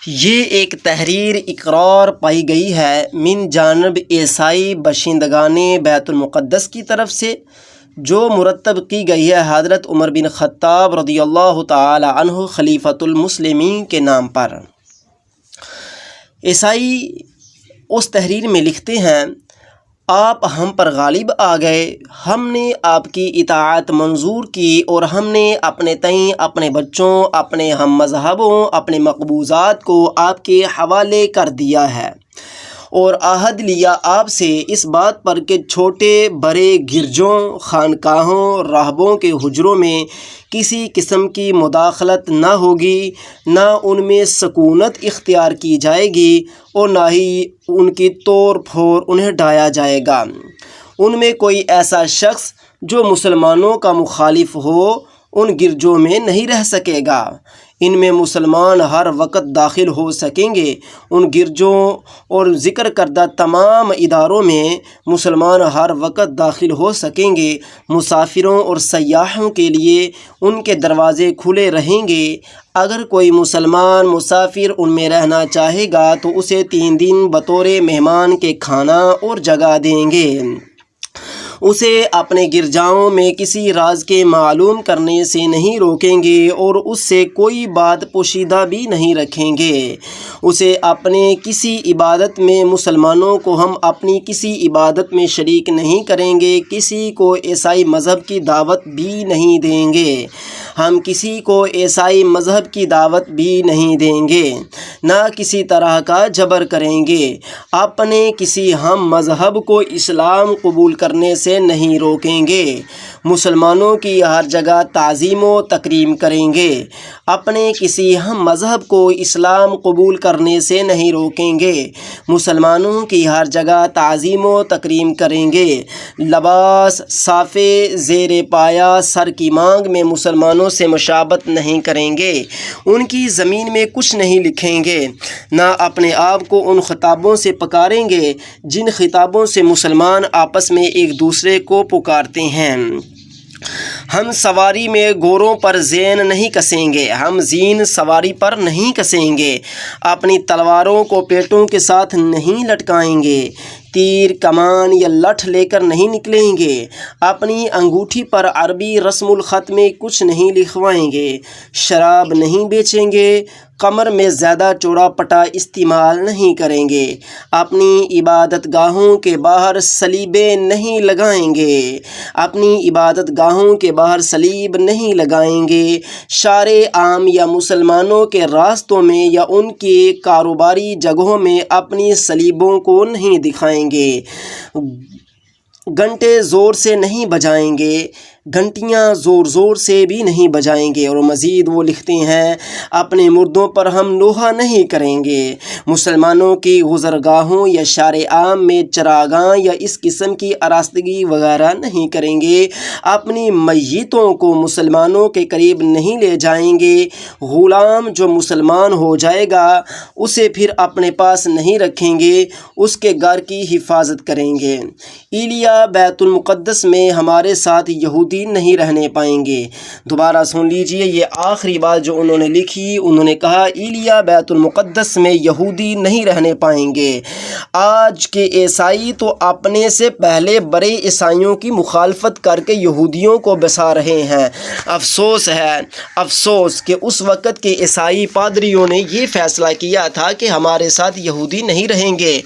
یہ ایک تحریر اقرار پائی گئی ہے من جانب عیسائی باشندگان بیت المقدس کی طرف سے، جو مرتب کی گئی ہے حضرت عمر بن خطاب رضی اللہ تعالی عنہ خلیفۃ المسلمین کے نام پر۔ عیسائی اس تحریر میں لکھتے ہیں، آپ ہم پر غالب آ گئے، ہم نے آپ کی اطاعت منظور کی اور ہم نے اپنے تئیں اپنے بچوں، اپنے ہم مذہبوں، اپنے مقبوضات کو آپ کے حوالے کر دیا ہے، اور عہد لیا آپ سے اس بات پر کہ چھوٹے بڑے گرجوں، خانقاہوں، راہبوں کے حجروں میں کسی قسم کی مداخلت نہ ہوگی، نہ ان میں سکونت اختیار کی جائے گی اور نہ ہی ان کی توڑ پھوڑ انہیں ڈھایا جائے گا۔ ان میں کوئی ایسا شخص جو مسلمانوں کا مخالف ہو ان گرجوں میں نہیں رہ سکے گا۔ ان میں مسلمان ہر وقت داخل ہو سکیں گے۔ ان گرجوں اور ذکر کردہ تمام اداروں میں مسلمان ہر وقت داخل ہو سکیں گے۔ مسافروں اور سیاحوں کے لیے ان کے دروازے کھلے رہیں گے۔ اگر کوئی مسلمان مسافر ان میں رہنا چاہے گا تو اسے 3 دن بطور مہمان کے کھانا اور جگہ دیں گے۔ اسے اپنے گرجاؤں میں کسی راز کے معلوم کرنے سے نہیں روکیں گے اور اس سے کوئی بات پوشیدہ بھی نہیں رکھیں گے۔ اسے اپنے کسی عبادت میں مسلمانوں کو ہم اپنی کسی عبادت میں شریک نہیں کریں گے، کسی کو عیسائی مذہب کی دعوت بھی نہیں دیں گے۔ ہم کسی کو عیسائی مذہب کی دعوت بھی نہیں دیں گے، نہ کسی طرح کا جبر کریں گے۔ اپنے کسی ہم مذہب کو اسلام قبول کرنے سے نہیں روکیں گے۔ مسلمانوں کی ہر جگہ تعظیم و تکریم کریں گے۔ اپنے کسی ہم مذہب کو اسلام قبول کرنے سے نہیں روکیں گے۔ مسلمانوں کی ہر جگہ تعظیم و تکریم کریں گے۔ لباس، صافے، زیر پایا، سر کی مانگ میں مسلمانوں سے مشابہت نہیں کریں گے۔ ان کی زمین میں کچھ نہیں لکھیں گے، نہ اپنے آپ کو ان خطابوں سے پکاریں گے جن خطابوں سے مسلمان آپس میں ایک دوسرے کو پکارتے ہیں۔ ہم سواری میں گھوڑوں پر زین نہیں کسیں گے، ہم زین سواری پر نہیں کسیں گے۔ اپنی تلواروں کو پیٹوں کے ساتھ نہیں لٹکائیں گے۔ تیر، کمان یا لٹھ لے کر نہیں نکلیں گے۔ اپنی انگوٹھی پر عربی رسم الخط میں کچھ نہیں لکھوائیں گے۔ شراب نہیں بیچیں گے۔ کمر میں زیادہ چوڑا پٹا استعمال نہیں کریں گے۔ اپنی عبادت گاہوں کے باہر صلیبیں نہیں لگائیں گے۔ اپنی عبادت گاہوں کے باہر صلیب نہیں لگائیں گے۔ شارع عام یا مسلمانوں کے راستوں میں یا ان کے کاروباری جگہوں میں اپنی صلیبوں کو نہیں دکھائیں گے۔ گھنٹے زور سے نہیں بجائیں گے، گھنٹیاں زور زور سے بھی نہیں بجائیں گے۔ اور مزید وہ لکھتے ہیں، اپنے مردوں پر ہم نوحہ نہیں کریں گے۔ مسلمانوں کی گزرگاہوں یا شارع عام میں چراگاہ یا اس قسم کی آراستگی وغیرہ نہیں کریں گے۔ اپنی میتوں کو مسلمانوں کے قریب نہیں لے جائیں گے۔ غلام جو مسلمان ہو جائے گا اسے پھر اپنے پاس نہیں رکھیں گے، اس کے گھر کی حفاظت کریں گے۔ ایلیا بیت المقدس میں ہمارے ساتھ یہودی نہیں رہنے پائیں گے۔ دوبارہ سن لیجئے، یہ آخری بات جو انہوں نے لکھی، انہوں نے کہا ایلیا بیت المقدس میں یہودی نہیں رہنے پائیں گے۔ آج کے عیسائی تو اپنے سے پہلے بڑے عیسائیوں کی مخالفت کر کے یہودیوں کو بسا رہے ہیں۔ افسوس ہے، افسوس کہ اس وقت کے عیسائی پادریوں نے یہ فیصلہ کیا تھا کہ ہمارے ساتھ یہودی نہیں رہیں گے۔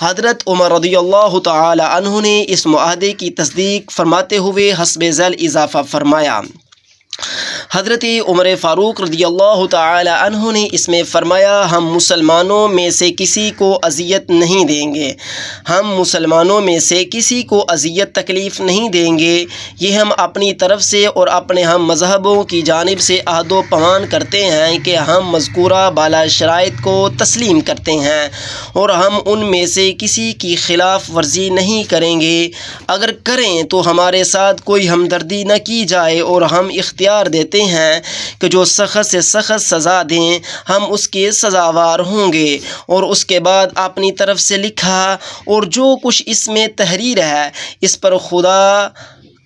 حضرت عمر رضی اللہ تعالی عنہ نے اس معاہدے کی تصدیق فرماتے ہوئے حسب ذیل اضافہ فرمایا۔ حضرت عمر فاروق رضی اللہ تعالی عنہ نے اس میں فرمایا، ہم مسلمانوں میں سے کسی کو اذیت نہیں دیں گے، ہم مسلمانوں میں سے کسی کو اذیت تکلیف نہیں دیں گے۔ یہ ہم اپنی طرف سے اور اپنے ہم مذہبوں کی جانب سے عہد و پیمان کرتے ہیں کہ ہم مذکورہ بالا شرائط کو تسلیم کرتے ہیں اور ہم ان میں سے کسی کی خلاف ورزی نہیں کریں گے۔ اگر کریں تو ہمارے ساتھ کوئی ہمدردی نہ کی جائے اور ہم اختیار دیتے ہیں کہ جو سخت سے سخت سزا دیں ہم اس کے سزاوار ہوں گے۔ اور اس کے بعد اپنی طرف سے لکھا، اور جو کچھ اس میں تحریر ہے اس پر خدا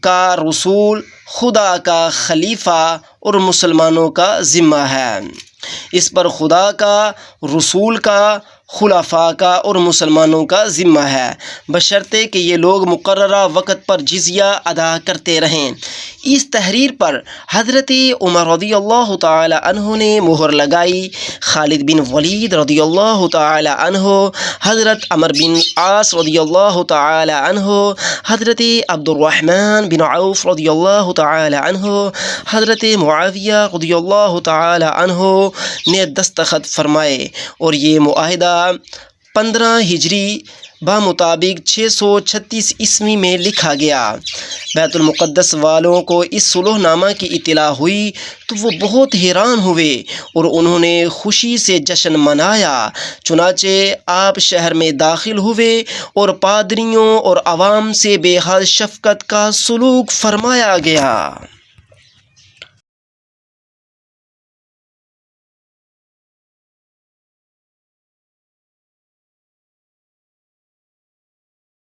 کا رسول، خدا کا خلیفہ اور مسلمانوں کا ذمہ ہے۔ اس پر خدا کا، رسول کا، خلفاء کا اور مسلمانوں کا ذمہ ہے، بشرطے کہ یہ لوگ مقررہ وقت پر جزیہ ادا کرتے رہیں۔ اس تحریر پر حضرت عمر رضی اللہ تعالی عنہ نے مہر لگائی۔ خالد بن ولید رضی اللہ تعالی عنہ، حضرت عمر بن عاص رضی اللہ تعالی عنہ، حضرت عبد الرحمن بن عوف رضی اللہ تعالی عنہ، حضرت معاویہ رضی اللہ تعالی عنہ نے دستخط فرمائے، اور یہ معاہدہ 15 ہجری بمطابق 636 عیسوی میں لکھا گیا۔ بیت المقدس والوں کو اس صلح نامہ کی اطلاع ہوئی تو وہ بہت حیران ہوئے اور انہوں نے خوشی سے جشن منایا۔ چنانچہ آپ شہر میں داخل ہوئے اور پادریوں اور عوام سے بے حد شفقت کا سلوک فرمایا گیا۔